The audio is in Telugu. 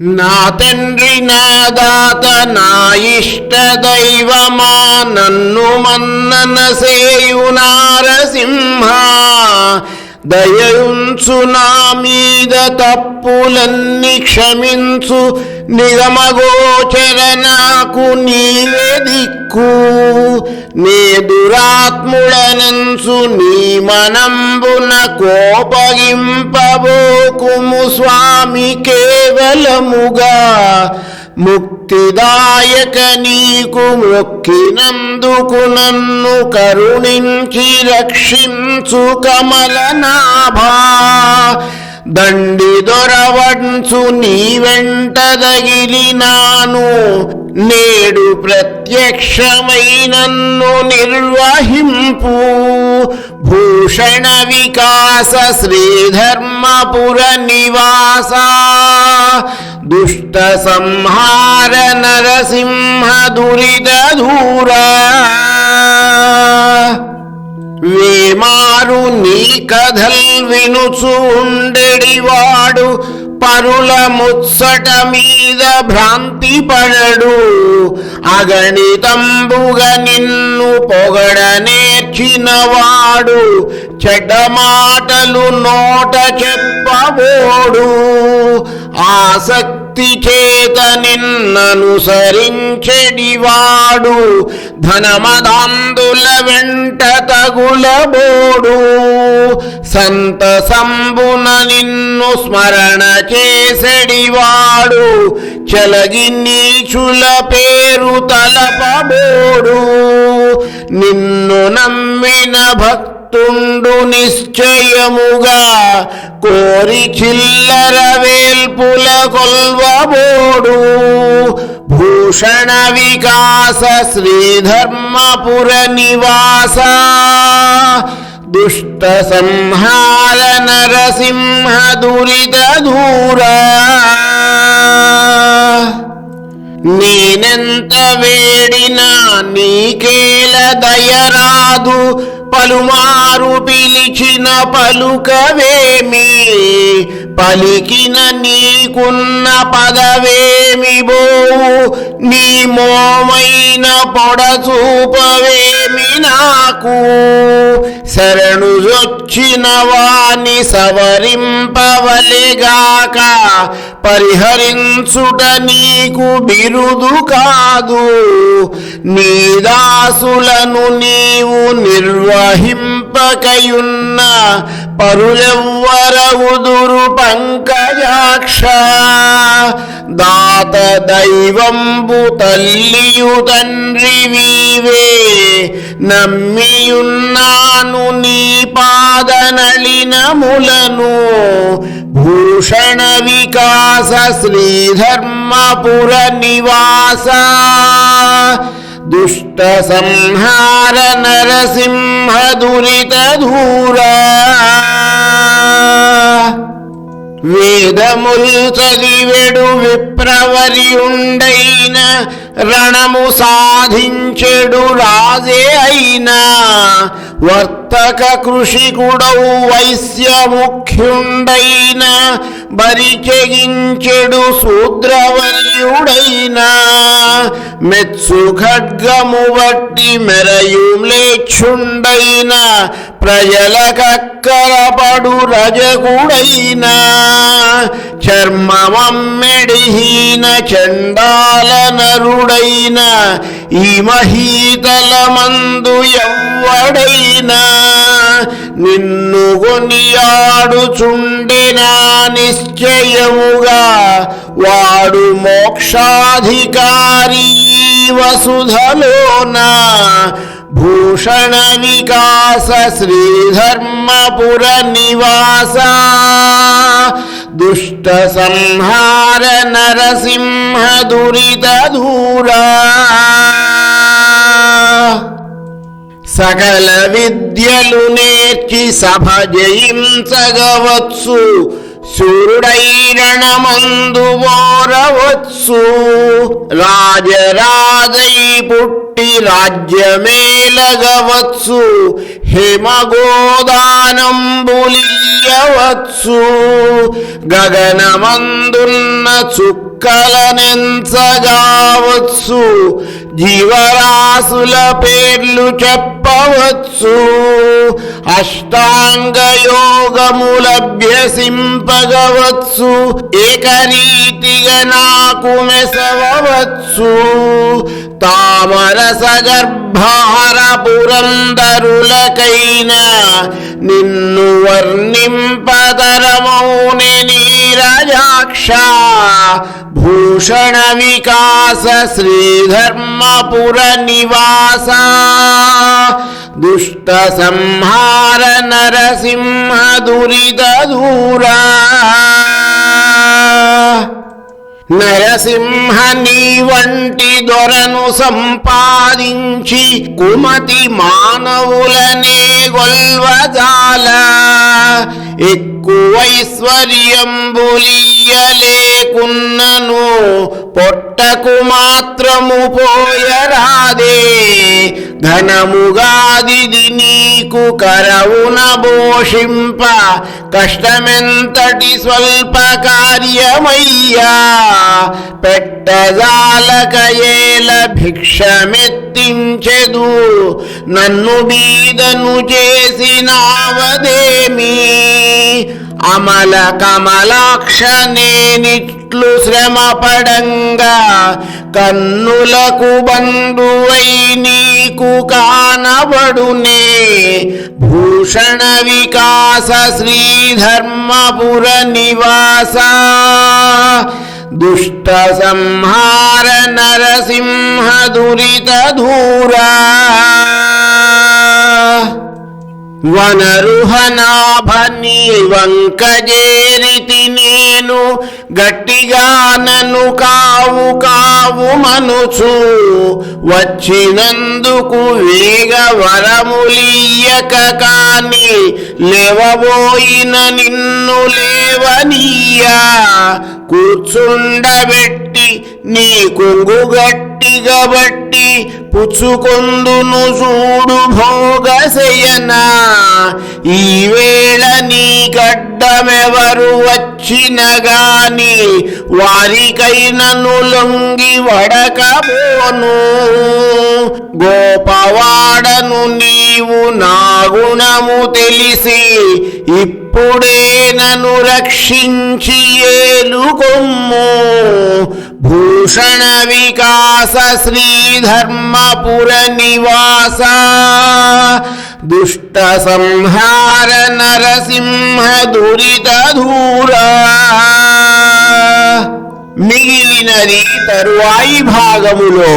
నా తండ్రి నా దాత నా ఇష్ట దైవమా నన్ను మన్నన సేయు నారసింహ దయయుంచు నా మీద తప్పులన్నీ క్షమించు నిగమగోచర నాకు నీవే దిక్కు నే దురాత్ముడనంచు నీ మనంబున కోపగింపబోకుము స్వామి కేవలముగా ముక్తిదాయక నీకు మొక్కినందుకు నన్ను కరుణించి రక్షించు కమలనాభా దండి దొరవంచు నీ వెంట దగిలినాను నేడు ప్రత్యక్షమై నన్ను నిర్వహింపు భూషణ వికాస శ్రీధర్మపుర నివాస దుష్ట సంహార నరసింహ దురిత దూరా వేమారు నీ కథల్ వినుచు ఉండెడివాడు పరుల ముత్సట మీద భ్రాంతి పడడు అగణితంబుగా నిన్ను పొగడ నేర్చినవాడు చెడ్డ మాటలు నోట చెప్పబోడు ఆసక్తి చేత నిన్ననుసరించెడివాడు ధనమదాందుల వెంట తగులబోడు సంతసంబున నిన్ను స్మరణ చేసెడివాడు చలగి నీచుల పేరు తలపబోడు నిన్ను నమ్మిన భక్తుండు నిశ్చయముగా కోరి చిల్లర వేల్పుల కొల్వబోడు భూషణ వికాస శ్రీధర్మపుర నివాస దుష్ట సంహార నరసింహ దురిత దూరా నేనెంత వేడినా నీకేల దయరాదు పలుమారు పిలిచిన పలుకవేమి పలికిన నీకున్న పదవేమి బోవు నీ మోమైన పొడచూపవేమి నాకు శరణుజొచ్చిన వాని సవరింపవలెగాక పరిహరించుట నీకు బిరుదు కాదు నీ దాసులను నీవు నిర్వహింపకయున్న పరులెవ్వరవుదురు పంకజాక్ష దాత దైవంబు తల్లియు తండ్రి వీవే నమ్మియున్నాను నీ పాదనళినములను భూషణ వికాస శ్రీధర్మపుర నివాస దుష్ట సంహార నరసింహ దురిత ధూరా వేదముల్ చదివెడు విప్రవర్యుండైన రణము సాధించెడు రాజే అయినా వర్తక కృషికుడవు వైశ్య ముఖ్యుండైన బరిచెగించెడు శూద్రవర్యుడైన మెత్సు ఖడ్గము బట్టి మెరయుమ్లేచ్చుండైన ప్రజలకక్కరపడు రజకుడైన చర్మమమ్మెడిహీన చండాల నరుడైన ఈ మహీతల మందు ఎవ్వడైనా నిన్ను కొనియాడుచుండెనా నిశ్చయముగా వాడు మోక్షాధికారి వసుధలోన భూషణ వికాస శ్రీధర్మపుర నివాస దుష్ట సంహార నరసింహ దురిత ధూరా సకల విద్యలు నేర్చి సభ జయించగవచ్చు శూరుడైరణమందు ఓరవచ్చు రాజరాజై పుట్టి రాజ్యమేలగవచ్చు హిమగోదానంబులియవచ్చు గగనమందున్న చుక్క చుక్కలనెంచగావచ్చు, జీవరాశుల పేర్లు చెప్పవచ్చు. అష్టాంగ యోగములభ్యసింపగవచ్చు, ఏకరీతిగా నాకు మెసవచ్చు. తామరస గర్భార పురందరులకైనా నిన్ను వర్ణింపదరమౌని నీరజాక్ష. భూషణ వికాస శ్రీధర్మపుర నివాస, దుష్ట సంహార నరసింహ దురిత దూరా. నరసింహ నీ వంటి దొరను సంపాదించి కుమతి మానవులనే గొల్వజాల. ఎక్కువైశ్వర్యంబులియలేకున్నను పొట్టకు మాత్రము పోయరాదే. ఘనముగాదిది నీకు కరవున భోషింప, కష్టమెంతటి స్వల్ప కార్యమయ్యా. పెట్టజాలకయేల భిక్షమెత్తించెదు, నన్ను బీదను చేసినావదేమి. అమల కమలాక్ష నేనిట్లు శ్రమపడంగా, కన్నులకు బంధువై నీకు కానబడునే. భూషణ వికాస శ్రీధర్మపుర నివాస, దుష్ట సంహార నరసింహ దురిత దూరా. వనరుహనాభని వంకజేరితి నేను, గట్టిగా నన్ను కావు కావు మనుచు. వచ్చినందుకు వేగ వరములియక కాని, లేవబోయిన నిన్ను లేవనీయా. కూర్చుండబెట్టి నీ కొంగు గట్టిగా బట్టి, పుచ్చుకొందును చూడు భోగశయనా. ఈవేళ నీ గడ్డమెవరు వచ్చిన గాని, వారికైనను లొంగి వడకబోను. గోపవాడను నీవు నా గుణము తెలిసి, ఇప్పుడే నన్ను రక్షించి ఏలుకొమ్ము. భూషణ వికాస శ్రీధర్మపుర నివాస, దుష్ట సంహార నరసింహ దురిత దూరా. మిగిలినది తరువాయి భాగములో.